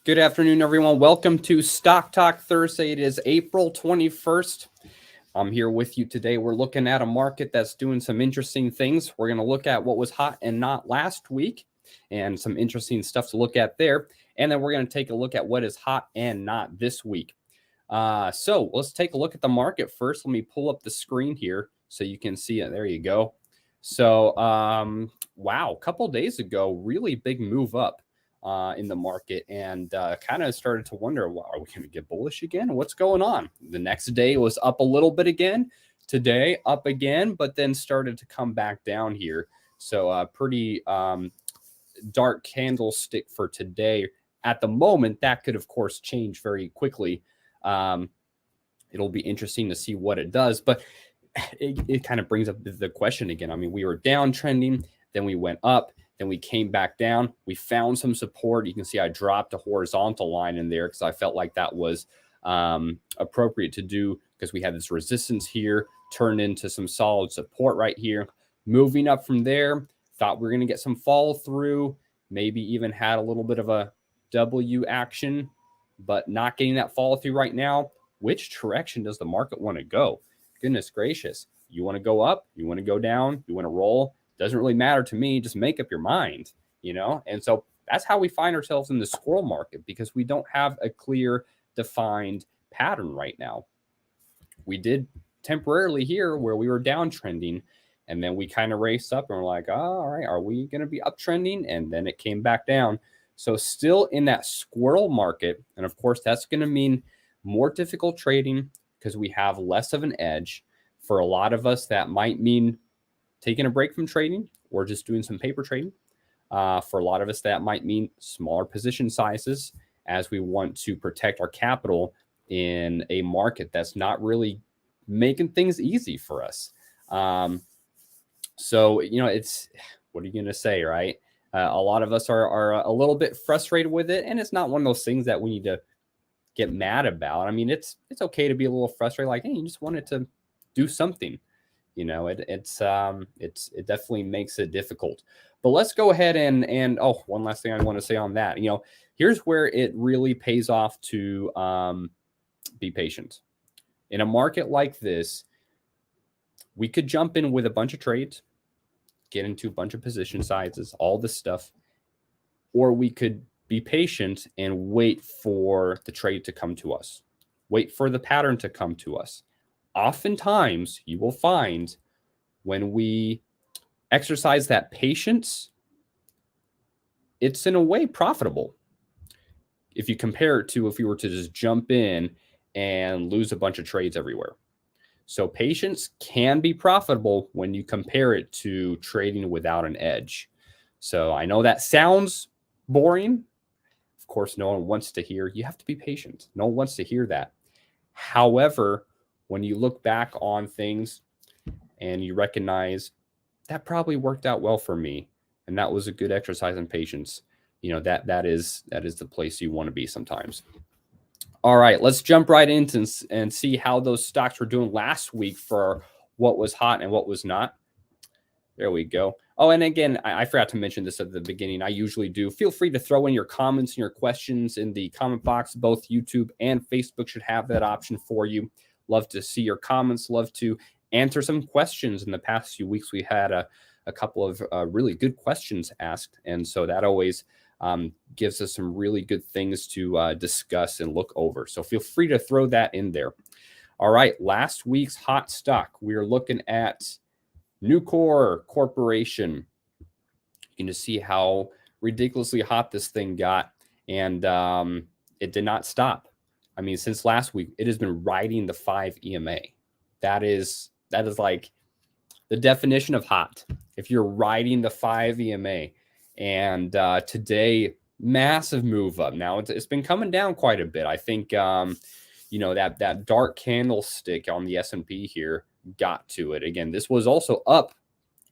Good afternoon, everyone. Welcome to Stock Talk Thursday. It is April 21st. I'm here with you today. We're looking at a market that's doing some interesting things. We're going to look at what was hot and not last week and some interesting stuff to look at there. And then we're going to take a look at what is hot and not this week. So let's take a look at the market first. Let me pull up the screen here so you can see it. There you go. So, wow, a couple days ago, really big move up in the market, and kind of started to wonder, well, are we going to get bullish again? What's going on? The next day it was up a little bit again. Today up again, but then started to come back down here. So pretty dark candlestick for today. At the moment, that could, of course, change very quickly. It'll be interesting to see what it does, but it kind of brings up the question again. I mean, we were downtrending, then we went up, then we came back down. We found some support. You can see I dropped a horizontal line in there because I felt like that was appropriate to do because we had this resistance here, turned into some solid support right here. Moving up from there, thought we were going to get some follow through, maybe even had a little bit of a W action, but not getting that follow through right now. Which direction does the market want to go? Goodness gracious. You want to go up? You want to go down? You want to roll? Doesn't really matter to me. Just make up your mind, you know? And so that's how we find ourselves in the squirrel market because we don't have a clear defined pattern right now. We did temporarily here where we were downtrending, and then we kind of raced up and we're like, oh, all right, are we going to be uptrending? And then it came back down. So still in that squirrel market. And of course, that's going to mean more difficult trading because we have less of an edge. For a lot of us, that might mean taking a break from trading or just doing some paper trading. For a lot of us, that might mean smaller position sizes as we want to protect our capital in a market that's not really making things easy for us. So, you know, what are you going to say, right? A lot of us are a little bit frustrated with it, and it's not one of those things that we need to get mad about. I mean, it's okay to be a little frustrated, like, hey, you just wanted to do something. You know, it definitely makes it difficult. But let's go ahead and one last thing I want to say on that. You know, here's where it really pays off to be patient. In a market like this, we could jump in with a bunch of trades, get into a bunch of position sizes, all this stuff, or we could be patient and wait for the trade to come to us, wait for the pattern to come to us. Oftentimes, you will find when we exercise that patience, it's in a way profitable. If you compare it to if you were to just jump in and lose a bunch of trades everywhere. So patience can be profitable when you compare it to trading without an edge. So I know that sounds boring. Of course, no one wants to hear, you have to be patient. No one wants to hear that. However, when you look back on things and you recognize that probably worked out well for me, and that was a good exercise in patience, you know, that is the place you want to be sometimes. All right, let's jump right into and see how those stocks were doing last week for what was hot and what was not. There we go. Oh, and again, I forgot to mention this at the beginning. I usually do. Feel free to throw in your comments and your questions in the comment box. Both YouTube and Facebook should have that option for you. Love to see your comments. Love to answer some questions. In the past few weeks, we had a couple of really good questions asked. And so that always gives us some really good things to discuss and look over. So feel free to throw that in there. All right, last week's hot stock. We are looking at Nucor Corporation. You can just see how ridiculously hot this thing got. And it did not stop. I mean, since last week, it has been riding the 5 EMA. That is like the definition of hot. If you're riding the 5 EMA, and today, massive move up. Now it's been coming down quite a bit. I think you know, that dark candlestick on the S&P here got to it. Again, this was also up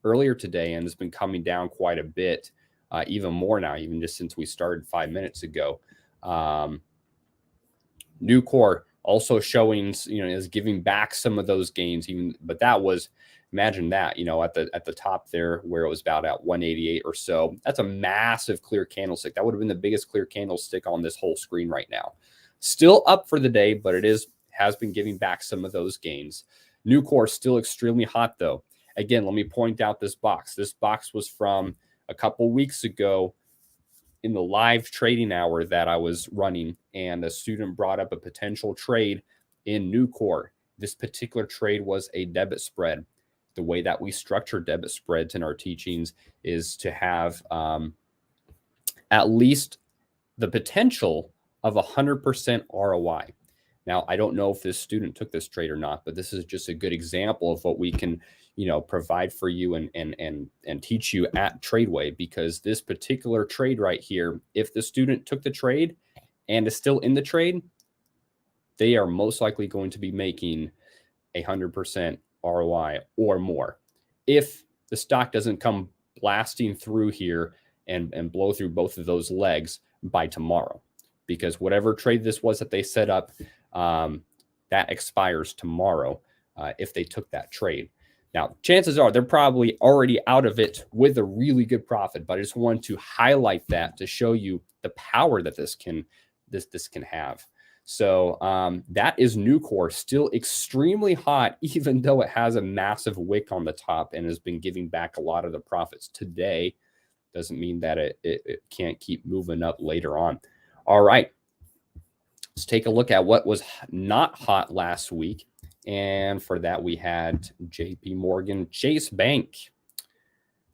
earlier today, and it's been coming down quite a bit, even more now, even just since we started 5 minutes ago. Nucor also showing, you know, is giving back some of those gains, even, but that was Imagine that, at the top there where it was about at 188 or so. That's a massive clear candlestick. That would have been the biggest clear candlestick on this whole screen right now. Still up for the day, but it has been giving back some of those gains. Nucor still extremely hot though. Again, let me point out this box. This box was from a couple weeks ago in the live trading hour that I was running, and a student brought up a potential trade in Nucor. This particular trade was a debit spread. The way that we structure debit spreads in our teachings is to have at least the potential of 100% ROI. Now, I don't know if this student took this trade or not, but this is just a good example of what we can, provide for you and teach you at Tradeway, because this particular trade right here, if the student took the trade and is still in the trade, they are most likely going to be making 100% ROI or more. If the stock doesn't come blasting through here and blow through both of those legs by tomorrow, because whatever trade this was that they set up, that expires tomorrow if they took that trade. Now, chances are they're probably already out of it with a really good profit, but I just want to highlight that to show you the power that this can have. So that is Nucor, still extremely hot, even though it has a massive wick on the top and has been giving back a lot of the profits today. Doesn't mean that it can't keep moving up later on. All right, let's take a look at what was not hot last week. And for that, we had JP Morgan Chase Bank.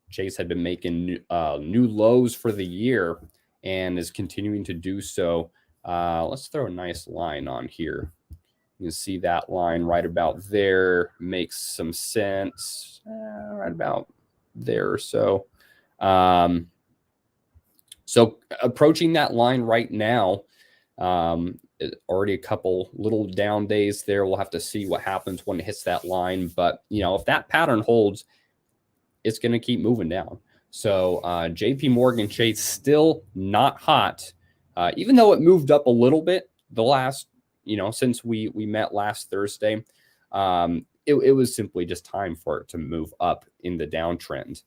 Chase had been making new lows for the year and is continuing to do so. Let's throw a nice line on here. You can see that line right about there makes some sense, right about there or so. So approaching that line right now, already a couple little down days there. We'll have to see what happens when it hits that line. But, if that pattern holds, it's going to keep moving down. So JP Morgan Chase still not hot, even though it moved up a little bit the last, since we met last Thursday. It was simply just time for it to move up in the downtrend.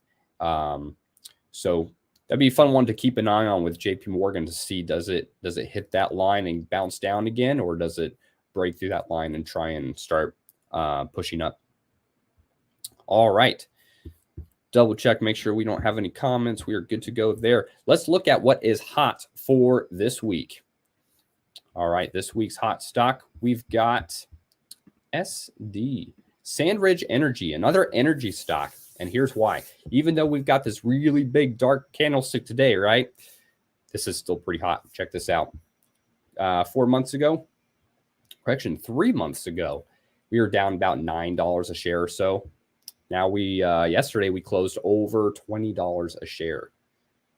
So that'd be a fun one to keep an eye on with JP Morgan to see, does it hit that line and bounce down again, or does it break through that line and try and start pushing up? All right. Double check, make sure we don't have any comments. We are good to go there. Let's look at what is hot for this week. All right, this week's hot stock, we've got SD, Sandridge Energy, another energy stock. And here's why. Even though we've got this really big dark candlestick today, right? This is still pretty hot. Check this out. 3 months ago, we were down about $9 a share or so. Now yesterday we closed over $20 a share.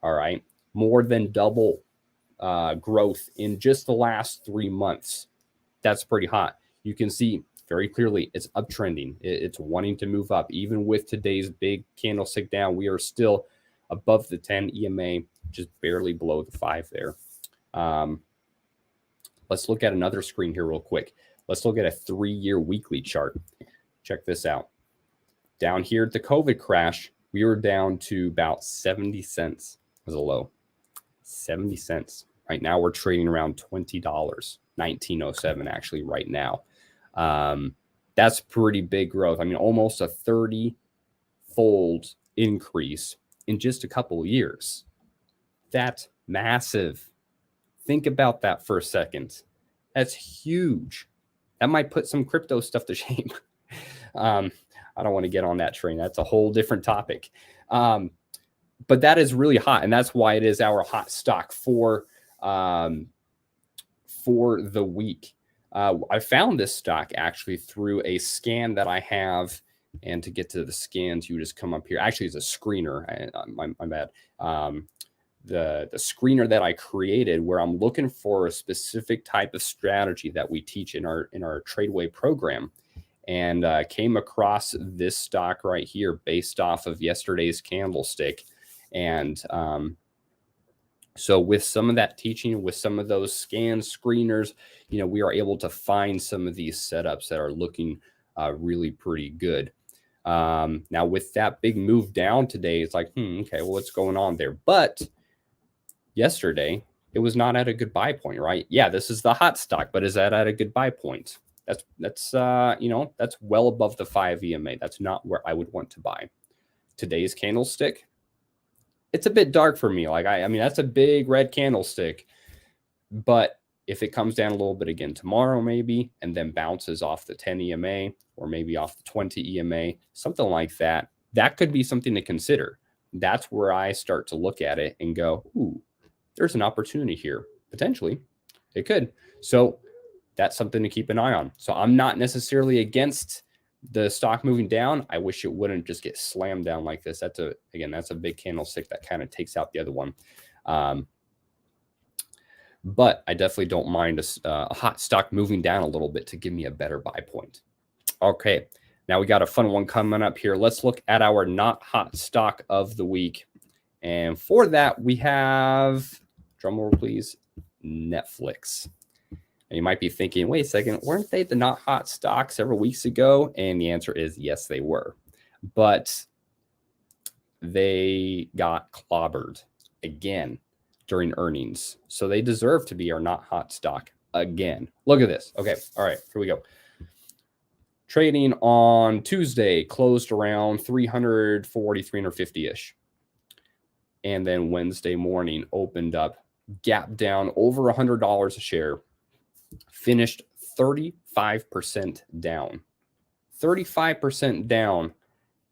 All right. More than double growth in just the last 3 months. That's pretty hot. You can see very clearly it's uptrending. It's wanting to move up. Even with today's big candlestick down, we are still above the 10 EMA, just barely below the 5 there. Let's look at another screen here real quick. Let's look at a 3-year weekly chart. Check this out. Down here at the COVID crash, we were down to about 70 cents as a low. 70 cents. Right now we're trading around $20, $19.07 actually right now. That's pretty big growth. I mean, almost a 30-fold increase in just a couple of years. That's massive. Think about that for a second. That's huge. That might put some crypto stuff to shame. I don't want to get on that train. That's a whole different topic. But that is really hot, and that's why it is our hot stock for the week. I found this stock actually through a scan that I have, and to get to the scans, you just come up here. Actually, it's a screener. My bad. The screener that I created, where I'm looking for a specific type of strategy that we teach in our Tradeway program, and came across this stock right here based off of yesterday's candlestick. And so with some of that teaching, with some of those scan screeners, we are able to find some of these setups that are looking really pretty good. Now with that big move down today, it's like, okay, well, what's going on there? But yesterday, it was not at a good buy point, right? Yeah, this is the hot stock, but is that at a good buy point? That's that's well above the 5 EMA. That's not where I would want to buy. Today's candlestick, it's a bit dark for me. Like I mean, that's a big red candlestick. But if it comes down a little bit again tomorrow, maybe, and then bounces off the 10 EMA or maybe off the 20 EMA, something like that, that could be something to consider. That's where I start to look at it and go, ooh, there's an opportunity here. Potentially, it could. So that's something to keep an eye on. So I'm not necessarily against the stock moving down. I wish it wouldn't just get slammed down like this. That's a big candlestick that kind of takes out the other one. But I definitely don't mind a hot stock moving down a little bit to give me a better buy point. Okay, now we got a fun one coming up here. Let's look at our not hot stock of the week. And for that, we have, drum roll please, Netflix. And you might be thinking, wait a second, weren't they the not hot stock several weeks ago? And the answer is yes, they were. But they got clobbered again during earnings. So they deserve to be our not hot stock again. Look at this. Okay. All right. Here we go. Trading on Tuesday closed around 340, 350-ish. And then Wednesday morning opened up, gap down over $100 a share, finished 35% down. 35% down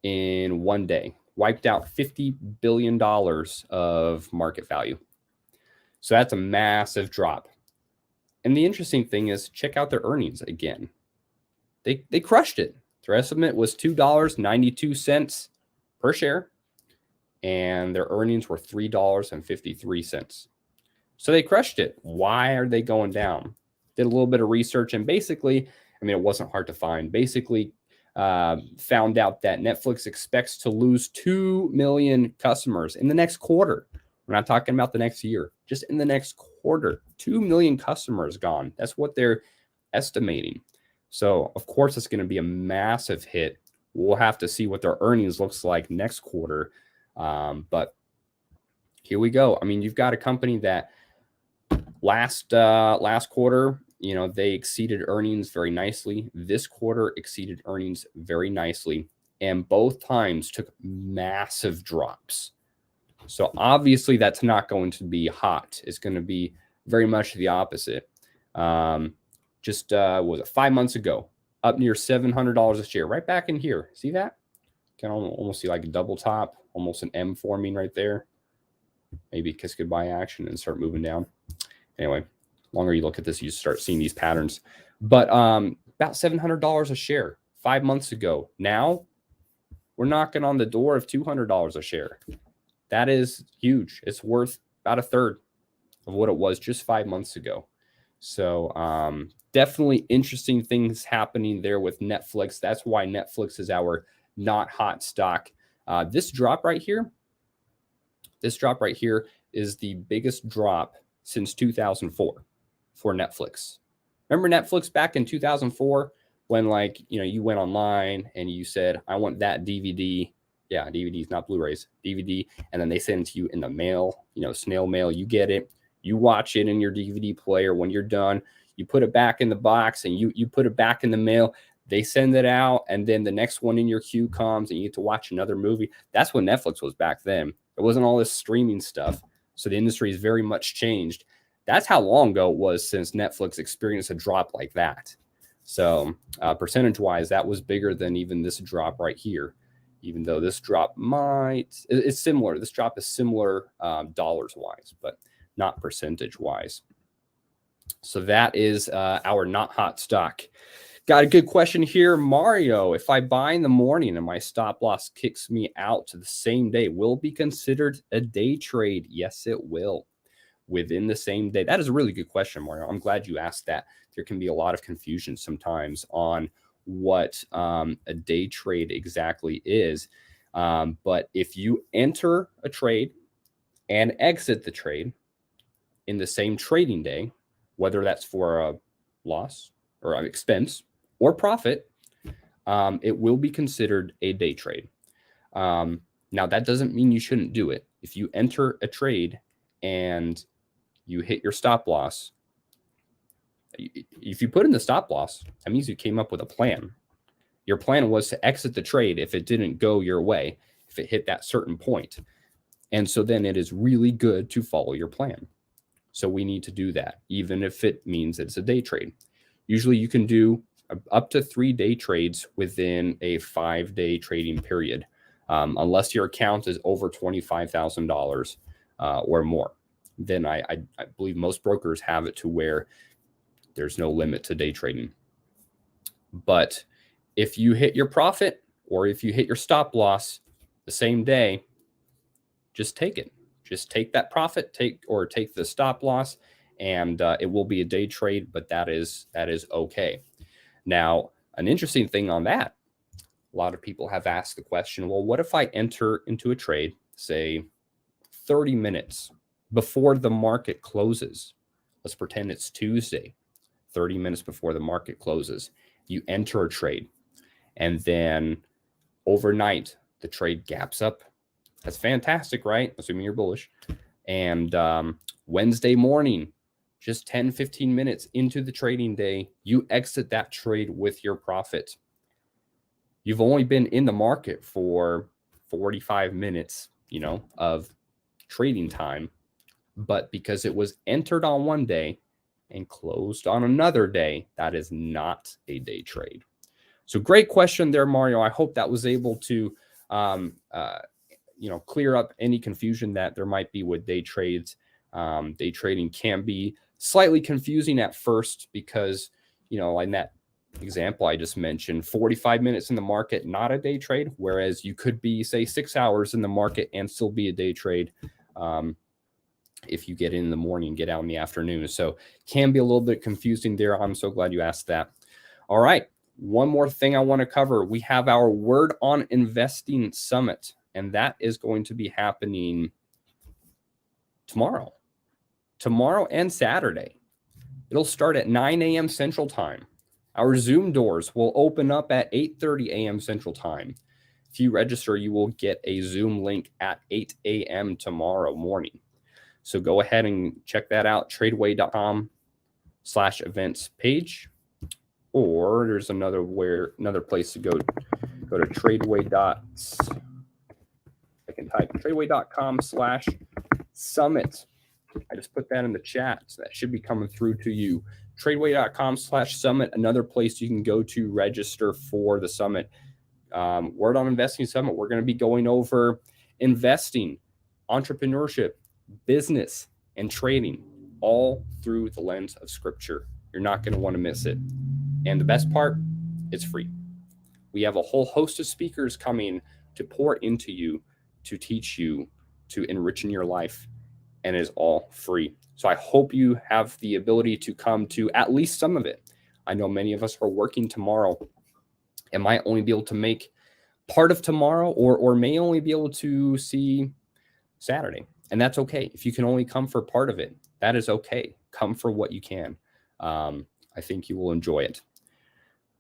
in one day. Wiped out $50 billion of market value. So that's a massive drop. And the interesting thing is, check out their earnings again. They crushed it. Their estimate was $2.92 per share, and their earnings were $3.53. So they crushed it. Why are they going down? Did a little bit of research, and basically, I mean, it wasn't hard to find. Basically, found out that Netflix expects to lose 2 million customers in the next quarter. We're not talking about the next year, just in the next quarter. 2 million customers gone. That's what they're estimating. So, of course, it's going to be a massive hit. We'll have to see what their earnings looks like next quarter. But here we go. I mean, you've got a company that last quarter, they exceeded earnings very nicely. This quarter exceeded earnings very nicely. And both times took massive drops. So obviously that's not going to be hot. It's going to be very much the opposite. Was it 5 months ago, up near $700 a share, right back in here. See that? Can almost see like a double top, almost an M forming right there. Maybe kiss goodbye action and start moving down. Anyway, longer you look at this, you start seeing these patterns. But about $700 a share 5 months ago. Now we're knocking on the door of $200 a share. That is huge. It's worth about a third of what it was just 5 months ago. So definitely interesting things happening there with Netflix. That's why Netflix is our not hot stock. This drop right here is the biggest drop since 2004 for Netflix. Remember Netflix back in 2004 when you went online and you said, I want that DVD. Yeah, DVDs, not Blu-rays, DVD. And then they send it to you in the mail, snail mail. You get it. You watch it in your DVD player. When you're done, you put it back in the box and you put it back in the mail. They send it out. And then the next one in your queue comes and you get to watch another movie. That's what Netflix was back then. It wasn't all this streaming stuff. So the industry has very much changed. That's how long ago it was since Netflix experienced a drop like that. So percentage-wise, that was bigger than even this drop right here. Even though this drop it's similar. This drop is similar dollars-wise, but not percentage-wise. So that is our not hot stock. Got a good question here. Mario, if I buy in the morning and my stop loss kicks me out to the same day, will it be considered a day trade? Yes, it will. Within the same day. That is a really good question, Mario. I'm glad you asked that. There can be a lot of confusion sometimes on what a day trade exactly is. But if you enter a trade and exit the trade in the same trading day, whether that's for a loss or an expense or profit, it will be considered a day trade. Now, that doesn't mean you shouldn't do it. If you enter a trade and you hit your stop loss, if you put in the stop loss, that means you came up with a plan. Your plan was to exit the trade if it didn't go your way, if it hit that certain point. And so then it is really good to follow your plan. So we need to do that, even if it means it's a day trade. Usually you can do up to 3 day trades within a 5-day trading period, unless your account is over $25,000 or more. Then I believe most brokers have it to where there's no limit to day trading. But if you hit your profit or if you hit your stop loss the same day, just take it. Just take that profit, take the stop loss, and it will be a day trade, but that is okay. Now, an interesting thing on that, a lot of people have asked the question, well, what if I enter into a trade, say 30 minutes before the market closes? Let's pretend it's Tuesday, 30 minutes before the market closes. You enter a trade, and then overnight, the trade gaps up. That's fantastic, right? Assuming you're bullish. And Wednesday morning, just 10, 15 minutes into the trading day, you exit that trade with your profit. You've only been in the market for 45 minutes, of trading time. But because it was entered on one day and closed on another day, that is not a day trade. So great question there, Mario. I hope that was able to clear up any confusion that there might be with day trades. Day trading can be slightly confusing at first because, in that example I just mentioned, 45 minutes in the market, not a day trade, whereas you could be, say, 6 hours in the market and still be a day trade if you get in the morning, get out in the afternoon. So can be a little bit confusing there. I'm so glad you asked that. All right. One more thing I want to cover. We have our Word on Investing Summit, and that is going to be happening tomorrow and Saturday. It'll start at 9 a.m. Central Time. Our Zoom doors will open up at 8:30 a.m. Central Time. If you register, you will get a Zoom link at 8 a.m. tomorrow morning. So go ahead and check that out, tradeway.com/events page. Or there's another place to go to tradeway. I can type tradeway.com/summit. I just put that in the chat, so that should be coming through to you. Tradeway.com/summit, another place you can go to register for the summit. Word on Investing Summit, we're going to be going over investing, entrepreneurship, business, and trading, all through the lens of Scripture. You're not going to want to miss it. And the best part, it's free. We have a whole host of speakers coming to pour into you, to teach you, to enrich in your life, and it is all free. So I hope you have the ability to come to at least some of it. I know many of us are working tomorrow and might only be able to make part of tomorrow or may only be able to see Saturday. And that's okay. If you can only come for part of it, that is okay. Come for what you can. I think you will enjoy it.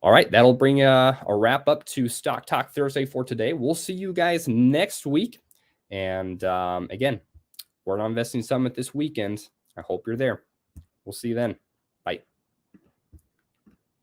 All right, that'll bring a wrap up to Stock Talk Thursday for today. We'll see you guys next week. And again, Word on Investing Summit this weekend. I hope you're there. We'll see you then.